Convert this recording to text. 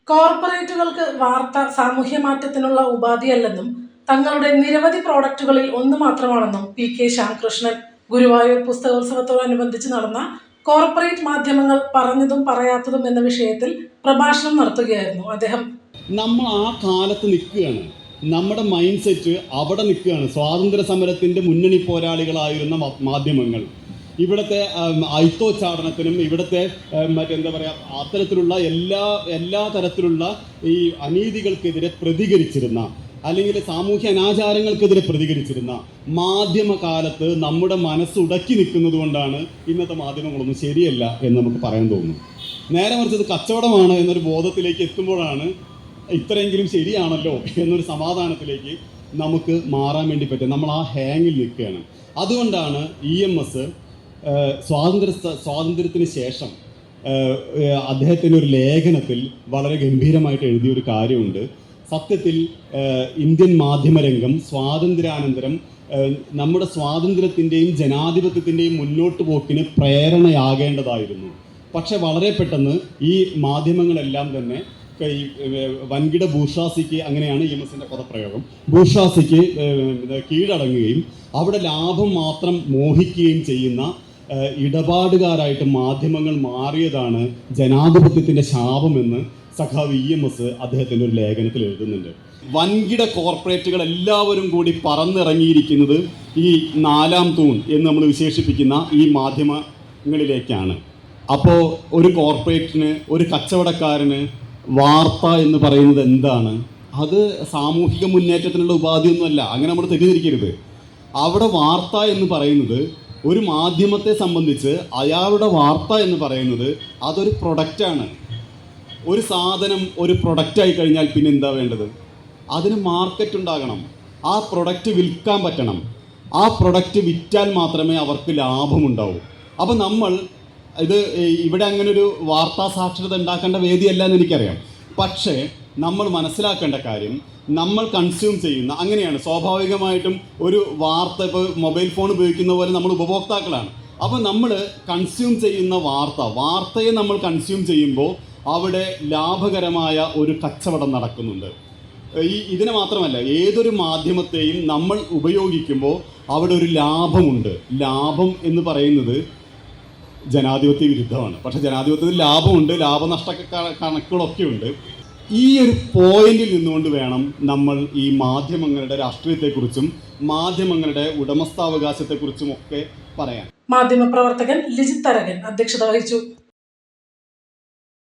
കോർപ്പറേറ്റുകൾക്ക് വാർത്ത സാമൂഹ്യ മാറ്റത്തിനുള്ള ഉപാധിയല്ലെന്നും തങ്ങളുടെ നിരവധി പ്രോഡക്റ്റുകളിൽ ഒന്ന് മാത്രമാണെന്നും പി.കെ. ശ്യാമകൃഷ്ണൻ ഗുരുവായൂർ പുസ്തകോത്സവത്തോടനുബന്ധിച്ച് നടന്ന കോർപ്പറേറ്റ് മാധ്യമങ്ങൾ പറഞ്ഞതും പറയാത്തതും എന്ന വിഷയത്തിൽ പ്രഭാഷണം നടത്തുകയായിരുന്നു അദ്ദേഹം. നമ്മൾ ആ കാലത്ത് നിൽക്കുകയാണ്, നമ്മുടെ മൈൻഡ് സെറ്റ് അവിടെ നിൽക്കുകയാണ്. സ്വാതന്ത്ര്യ സമരത്തിൻ്റെ മുന്നണി പോരാളികളായിരുന്ന മാധ്യമങ്ങൾ ഇവിടുത്തെ ഐത്തോച്ചാടനത്തിനും ഇവിടുത്തെ മറ്റെന്താ പറയുക അത്തരത്തിലുള്ള എല്ലാ തരത്തിലുള്ള ഈ അനീതികൾക്കെതിരെ പ്രതികരിച്ചിരുന്ന, അല്ലെങ്കിൽ സാമൂഹ്യ അനാചാരങ്ങൾക്കെതിരെ പ്രതികരിച്ചിരുന്ന മാധ്യമകാലത്ത് നമ്മുടെ മനസ്സുടക്കി നിൽക്കുന്നത് കൊണ്ടാണ് ഇന്നത്തെ മാധ്യമങ്ങളൊന്നും ശരിയല്ല എന്ന് നമുക്ക് പറയാൻ തോന്നുന്നു. നേരെ മറിച്ച് ഇത് കച്ചവടമാണ് എന്നൊരു ബോധത്തിലേക്ക് എത്തുമ്പോഴാണ് ഇത്രയെങ്കിലും ശരിയാണല്ലോ എന്നൊരു സമാധാനത്തിലേക്ക് നമുക്ക് മാറാൻ വേണ്ടി പറ്റും. നമ്മൾ ആ ഹാങ്ങിൽ നിൽക്കുകയാണ്. അതുകൊണ്ടാണ് EMS സ്വാതന്ത്ര്യത്തിന് ശേഷം അദ്ദേഹത്തിൻ്റെ ഒരു ലേഖനത്തിൽ വളരെ ഗംഭീരമായിട്ട് എഴുതിയൊരു കാര്യമുണ്ട്. സത്യത്തിൽ ഇന്ത്യൻ മാധ്യമരംഗം സ്വാതന്ത്ര്യാനന്തരം നമ്മുടെ സ്വാതന്ത്ര്യത്തിൻ്റെയും ജനാധിപത്യത്തിൻ്റെയും മുന്നോട്ട് പോക്കിന് പ്രേരണയാകേണ്ടതായിരുന്നു. പക്ഷെ വളരെ പെട്ടെന്ന് ഈ മാധ്യമങ്ങളെല്ലാം തന്നെ ഈ വൻകിട ബൂർഷ്വാസിക്ക്, അങ്ങനെയാണ് EMSൻ്റെ പദപ്രയോഗം, ബൂർഷ്വാസിക്ക് കീഴടങ്ങുകയും അവിടെ ലാഭം മാത്രം മോഹിക്കുകയും ചെയ്യുന്ന ഇടപാടുകാരായിട്ട് മാധ്യമങ്ങൾ മാറിയതാണ് ജനാധിപത്യത്തിൻ്റെ ശാപമെന്ന് സഖാവ് EMS അദ്ദേഹത്തിൻ്റെ ഒരു ലേഖനത്തിൽ എഴുതുന്നുണ്ട്. വൻകിട കോർപ്പറേറ്റുകൾ എല്ലാവരും കൂടി പറന്നിറങ്ങിയിരിക്കുന്നത് ഈ നാലാം തൂൺ എന്ന് നമ്മൾ വിശേഷിപ്പിക്കുന്ന ഈ മാധ്യമങ്ങളിലേക്കാണ്. അപ്പോൾ ഒരു കോർപ്പറേറ്റിന്, ഒരു കച്ചവടക്കാരന് വാർത്ത എന്ന് പറയുന്നത് എന്താണ്? അത് സാമൂഹിക മുന്നേറ്റത്തിനുള്ള ഉപാധിയൊന്നുമല്ല. അങ്ങനെ നമ്മൾ തെറ്റിദ്ധരിക്കരുത്. അവിടെ വാർത്ത എന്ന് പറയുന്നത് ഒരു മാധ്യമത്തെ സംബന്ധിച്ച് അയാളുടെ വാർത്ത എന്ന് പറയുന്നത് അതൊരു പ്രൊഡക്റ്റാണ്. ഒരു സാധനം ഒരു പ്രൊഡക്റ്റായി കഴിഞ്ഞാൽ പിന്നെ എന്താ വേണ്ടത്? അതിന് മാർക്കറ്റ് ഉണ്ടാകണം. ആ പ്രൊഡക്റ്റ് വിൽക്കാൻ പറ്റണം. ആ പ്രൊഡക്റ്റ് വിറ്റാൽ മാത്രമേ അവർക്ക് ലാഭമുണ്ടാവൂ. അപ്പോൾ നമ്മൾ ഇവിടെ അങ്ങനെ ഒരു വാർത്താ സാക്ഷരത ഉണ്ടാക്കേണ്ട വേദിയല്ല എന്ന് എനിക്കറിയാം. പക്ഷേ നമ്മൾ മനസ്സിലാക്കേണ്ട കാര്യം, നമ്മൾ കൺസ്യൂം ചെയ്യുന്ന, അങ്ങനെയാണ് സ്വാഭാവികമായിട്ടും ഒരു വാർത്ത, ഇപ്പോൾ മൊബൈൽ ഫോൺ ഉപയോഗിക്കുന്ന പോലെ നമ്മൾ ഉപഭോക്താക്കളാണ്. അപ്പോൾ നമ്മൾ കൺസ്യൂം ചെയ്യുന്ന വാർത്തയെ നമ്മൾ കൺസ്യൂം ചെയ്യുമ്പോൾ അവിടെ ലാഭകരമായ ഒരു കച്ചവടം നടക്കുന്നുണ്ട്. ഇതിനെ മാത്രമല്ല, ഏതൊരു മാധ്യമത്തെയും നമ്മൾ ഉപയോഗിക്കുമ്പോൾ അവിടെ ഒരു ലാഭമുണ്ട്. ലാഭം എന്ന് പറയുന്നത് ജനാധിപത്യ വിരുദ്ധമാണ്. പക്ഷേ ജനാധിപത്യത്തിൽ ലാഭമുണ്ട്, ലാഭനഷ്ട കണക്കുകളൊക്കെ ഉണ്ട്. ഈ ഒരു പോയിന്റിൽ നിന്നുകൊണ്ട് വേണം നമ്മൾ ഈ മാധ്യമങ്ങളുടെ രാഷ്ട്രീയത്തെക്കുറിച്ചും മാധ്യമങ്ങളുടെ ഉടമസ്ഥാവകാശത്തെക്കുറിച്ചും ഒക്കെ പറയാൻ. മാധ്യമപ്രവർത്തകൻ ലിജിത് തരകൻ അധ്യക്ഷത വഹിച്ചു.